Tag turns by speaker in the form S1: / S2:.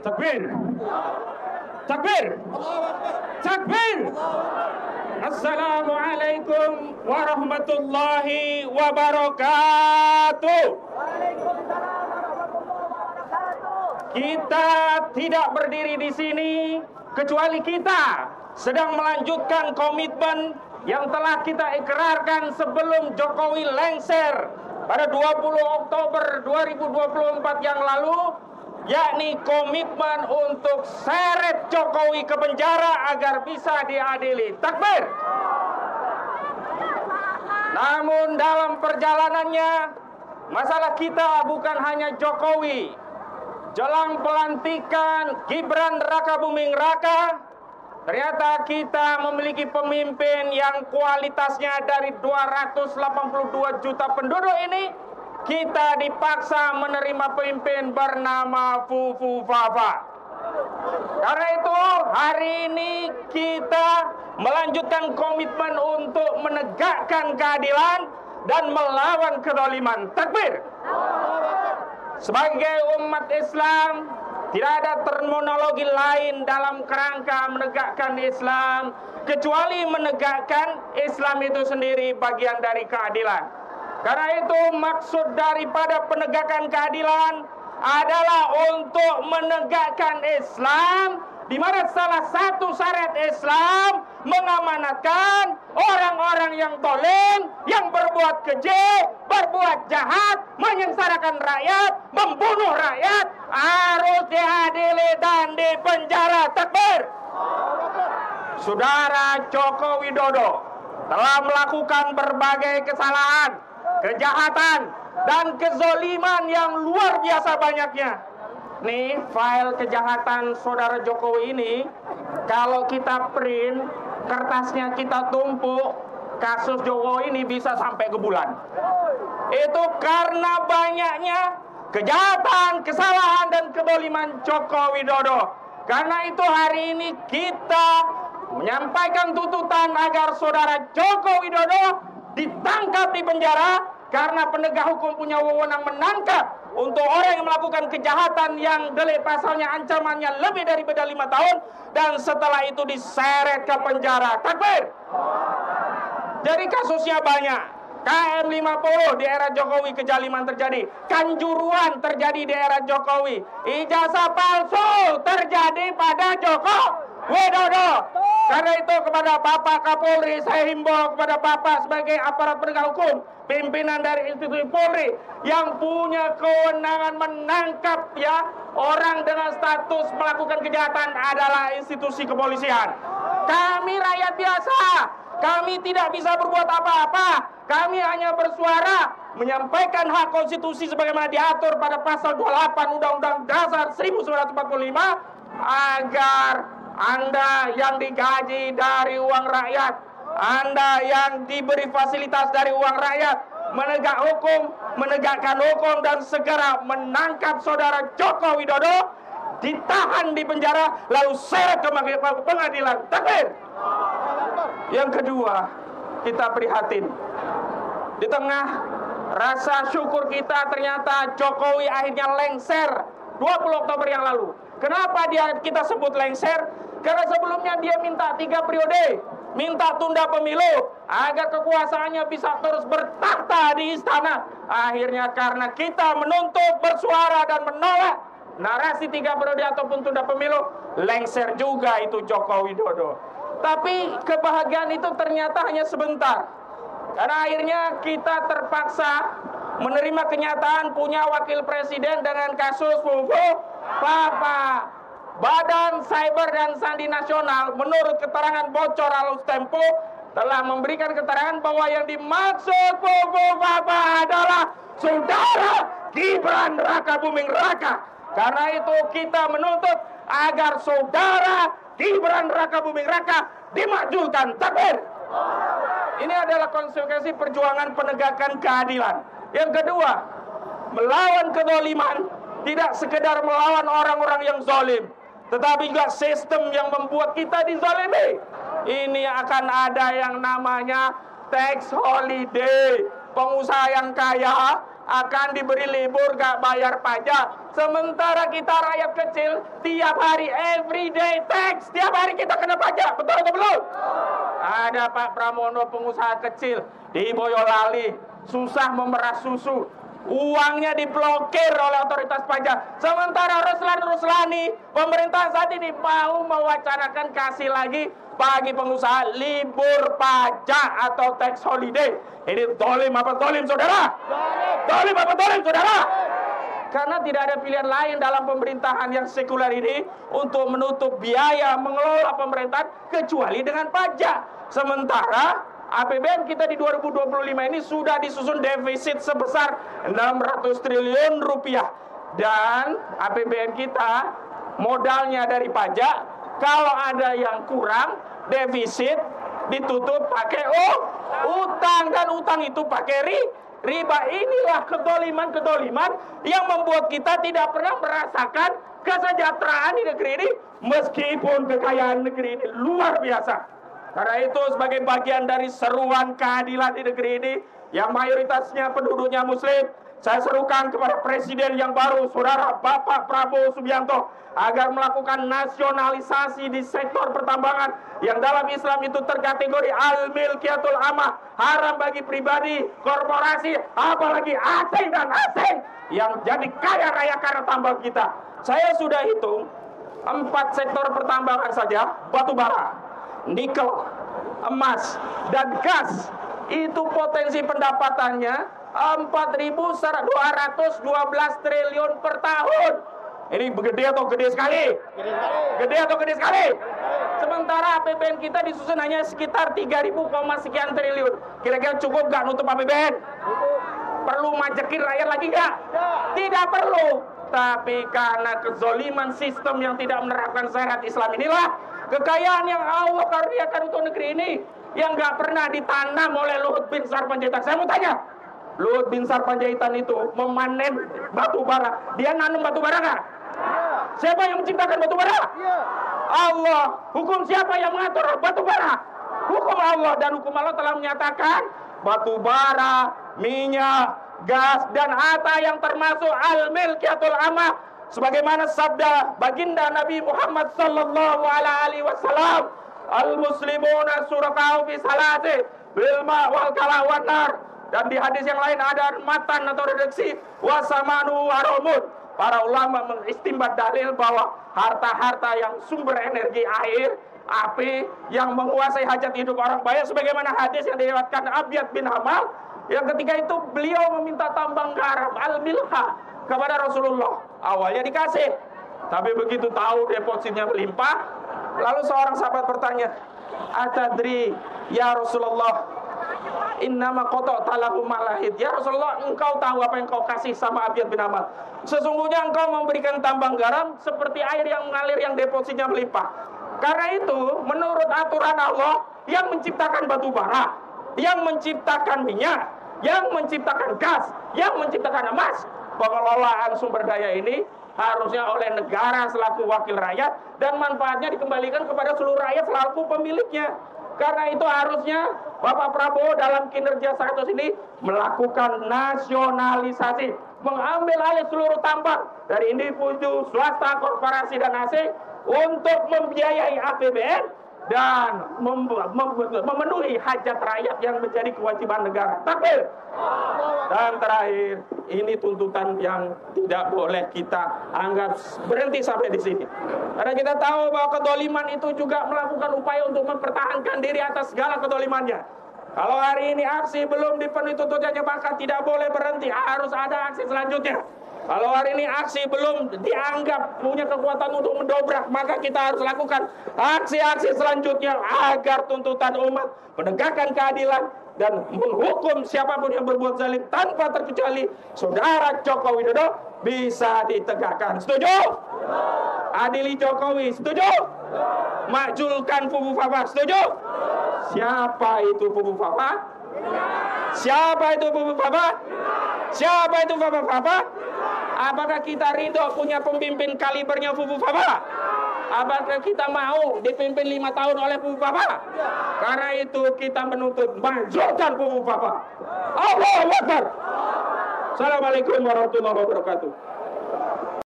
S1: Takbir. Takbir. Takbir. Assalamualaikum warahmatullahi wabarakatuh. Kita tidak berdiri di sini kecuali kita sedang melanjutkan komitmen yang telah kita ikrarkan sebelum Jokowi lengser pada 20 Oktober 2024 yang lalu, yakni komitmen untuk seret Jokowi ke penjara agar bisa diadili. Takbir. Namun dalam perjalanannya, masalah kita bukan hanya Jokowi. Jelang pelantikan Gibran Rakabuming Raka, ternyata kita memiliki pemimpin yang kualitasnya dari 282 juta penduduk ini, kita dipaksa menerima pemimpin bernama Fufu Fafa. Karena itu hari ini kita melanjutkan komitmen untuk menegakkan keadilan dan melawan kezaliman. Takbir. Sebagai umat Islam, tidak ada terminologi lain dalam kerangka menegakkan Islam kecuali menegakkan Islam itu sendiri bagian dari keadilan. Karena itu maksud daripada penegakan keadilan adalah untuk menegakkan Islam, di mana salah satu syariat Islam mengamanatkan orang-orang yang zalim, yang berbuat keji, berbuat jahat, menyengsarakan rakyat, membunuh rakyat, harus diadili dan dipenjara. Takbir. Saudara Joko Widodo telah melakukan berbagai kesalahan, kejahatan, dan kezaliman yang luar biasa banyaknya. Nih, file kejahatan saudara Jokowi ini, kalau kita print, kertasnya kita tumpuk, kasus Jokowi ini bisa sampai ke bulan. Itu karena banyaknya kejahatan, kesalahan, dan kezaliman Joko Widodo. Karena itu hari ini kita menyampaikan tuntutan agar saudara Joko Widodo ditangkap di penjara, karena penegak hukum punya wewenang menangkap untuk orang yang melakukan kejahatan yang delik pasalnya ancamannya lebih daripada 5 tahun, dan setelah itu diseret ke penjara. Takbir. Jadi kasusnya banyak. KM 50 di era Jokowi kezaliman terjadi, kanjuruan terjadi di era Jokowi, ijazah palsu terjadi pada Joko Widodo. Karena itu kepada Bapak Kapolri saya himbau kepada Bapak sebagai aparat penegak hukum, pimpinan dari institusi Polri yang punya kewenangan menangkap orang dengan status melakukan kejahatan adalah institusi kepolisian. Kami rakyat biasa, kami tidak bisa berbuat apa-apa. Kami hanya bersuara menyampaikan hak konstitusi sebagaimana diatur pada pasal 28 Undang-Undang Dasar 1945 agar Anda yang digaji dari uang rakyat, Anda yang diberi fasilitas dari uang rakyat, menegakkan hukum dan segera menangkap saudara Joko Widodo, ditahan di penjara, lalu seret ke pengadilan. Takbir. Yang kedua, kita prihatin. Di tengah rasa syukur kita, ternyata Jokowi akhirnya lengser 20 Oktober yang lalu. Kenapa kita sebut lengser? Karena sebelumnya dia minta 3 periode, minta tunda pemilu agar kekuasaannya bisa terus bertakhta di istana. Akhirnya karena kita menuntut, bersuara, dan menolak narasi 3 periode ataupun tunda pemilu, lengser juga itu Joko Widodo. Tapi kebahagiaan itu ternyata hanya sebentar. Karena akhirnya kita terpaksa menerima kenyataan punya wakil presiden dengan kasus Fufu Fafa. Badan Cyber dan Sandi Nasional menurut keterangan bocor Alus Tempo telah memberikan keterangan bahwa yang dimaksud Fufu Fafa adalah saudara Gibran Rakabuming Raka. Karena itu kita menuntut agar saudara Gibran Rakabuming Raka dimajukan. Takbir. Ini adalah konsekuensi perjuangan penegakan keadilan. Yang kedua, melawan kezaliman tidak sekedar melawan orang-orang yang zalim, tetapi juga sistem yang membuat kita dizalimi. Ini akan ada yang namanya tax holiday. Pengusaha yang kaya akan diberi libur gak bayar pajak. Sementara kita rakyat kecil tiap hari everyday tax, tiap hari kita kena pajak, betul atau belum? Ada Pak Pramono pengusaha kecil di Boyolali, susah memerah susu, uangnya diblokir oleh otoritas pajak. Sementara Ruslan Ruslani, pemerintah saat ini mau mewacanakan kasih lagi bagi pengusaha libur pajak atau tax holiday. Ini dolim apa dolim, saudara? Dolim apa dolim, saudara? Karena tidak ada pilihan lain dalam pemerintahan yang sekuler ini untuk menutup biaya mengelola pemerintahan kecuali dengan pajak. Sementara APBN kita di 2025 ini sudah disusun defisit sebesar 600 triliun rupiah. Dan APBN kita modalnya dari pajak, kalau ada yang kurang defisit ditutup pakai utang, dan utang itu pakai riba. Inilah kedoliman yang membuat kita tidak pernah merasakan kesejahteraan di negeri ini, meskipun kekayaan negeri ini luar biasa. Karena itu sebagai bagian dari seruan keadilan di negeri ini yang mayoritasnya penduduknya muslim, saya serukan kepada Presiden yang baru, Saudara Bapak Prabowo Subianto, agar melakukan nasionalisasi di sektor pertambangan yang dalam Islam itu terkategori al-milkiyatul amah, haram bagi pribadi, korporasi, apalagi asing dan asing yang jadi kaya raya karena tambang kita. Saya sudah hitung 4 sektor pertambangan saja, batu bara, nikel, emas, dan gas, itu potensi pendapatannya 4.212 triliun per tahun. Ini gede atau gede sekali? Gede atau gede sekali? Sementara APBN kita disusun hanya sekitar 3.000, sekian triliun. Kira-kira cukup gak nutup APBN? Perlu majekin rakyat lagi gak? Tidak perlu. Tapi karena kezoliman sistem yang tidak menerapkan syariat Islam inilah kekayaan yang Allah karuniakan untuk negeri ini yang gak pernah ditanam oleh Luhut bin Sarpanjaitan. Saya mau tanya, Luhut bin Sarpanjaitan itu memanen batu bara, dia nanam batu bara nggak? Siapa yang menciptakan batu bara? Allah. Hukum siapa yang mengatur batu bara? Hukum Allah. Dan hukum Allah telah menyatakan batu bara, minyak, gas, dan harta yang termasuk al-milkiyatul amah, sebagaimana sabda baginda Nabi Muhammad sallallahu alaihi wasallam, al-muslimuna syuraka'u fi salati bil ma' wal kala wan nar. Dan di hadis yang lain ada matan atau redaksi wasamanu waromun. Para ulama mengistimbat dalil bahwa harta-harta yang sumber energi air, api, yang menguasai hajat hidup orang banyak, sebagaimana hadis yang diriwayatkan Abyad bin Hamal, yang ketika itu beliau meminta tambang garam al-milha kepada Rasulullah. Awalnya dikasih, tapi begitu tahu depositnya melimpah, lalu seorang sahabat bertanya, "Atadri ya Rasulullah, innama kotok talahu malahid." Ya Rasulullah, engkau tahu apa yang kau kasih sama Abyad bin Hamal? Sesungguhnya engkau memberikan tambang garam seperti air yang mengalir yang depositnya melimpah. Karena itu menurut aturan Allah yang menciptakan batu bara, yang menciptakan minyak, yang menciptakan gas, yang menciptakan emas, pengelolaan sumber daya ini harusnya oleh negara selaku wakil rakyat, dan manfaatnya dikembalikan kepada seluruh rakyat selaku pemiliknya. Karena itu harusnya Bapak Prabowo dalam kinerja 100 ini melakukan nasionalisasi, mengambil alih seluruh tambang dari individu, swasta, korporasi, dan asing untuk membiayai APBN dan memenuhi hajat rakyat yang menjadi kewajiban negara. Takbir. Dan terakhir, ini tuntutan yang tidak boleh kita anggap berhenti sampai di sini. Karena kita tahu bahwa kedoliman itu juga melakukan upaya untuk mempertahankan diri atas segala kedolimannya. Kalau hari ini aksi belum dipenuhi tuntutannya, maka tidak boleh berhenti, harus ada aksi selanjutnya. Kalau hari ini aksi belum dianggap punya kekuatan untuk mendobrak, maka kita harus lakukan aksi-aksi selanjutnya agar tuntutan umat, menegakkan keadilan, dan menghukum siapapun yang berbuat zalim tanpa terkecuali Saudara Joko Widodo bisa ditegakkan. Setuju? Adili Jokowi, setuju? Makjulkan Fufu Fafa, setuju? Siapa itu Fufu Fafa? Siapa itu Fufu Fafa? Siapa itu Fufu Fafa? Apakah kita ridho punya pemimpin kalibernya Fufu Fafa? Apakah kita mau dipimpin 5 tahun oleh Fufu Fafa? Karena itu kita menuntut majukan Fufu Fafa. Allahu Akbar. Assalamualaikum warahmatullahi wabarakatuh.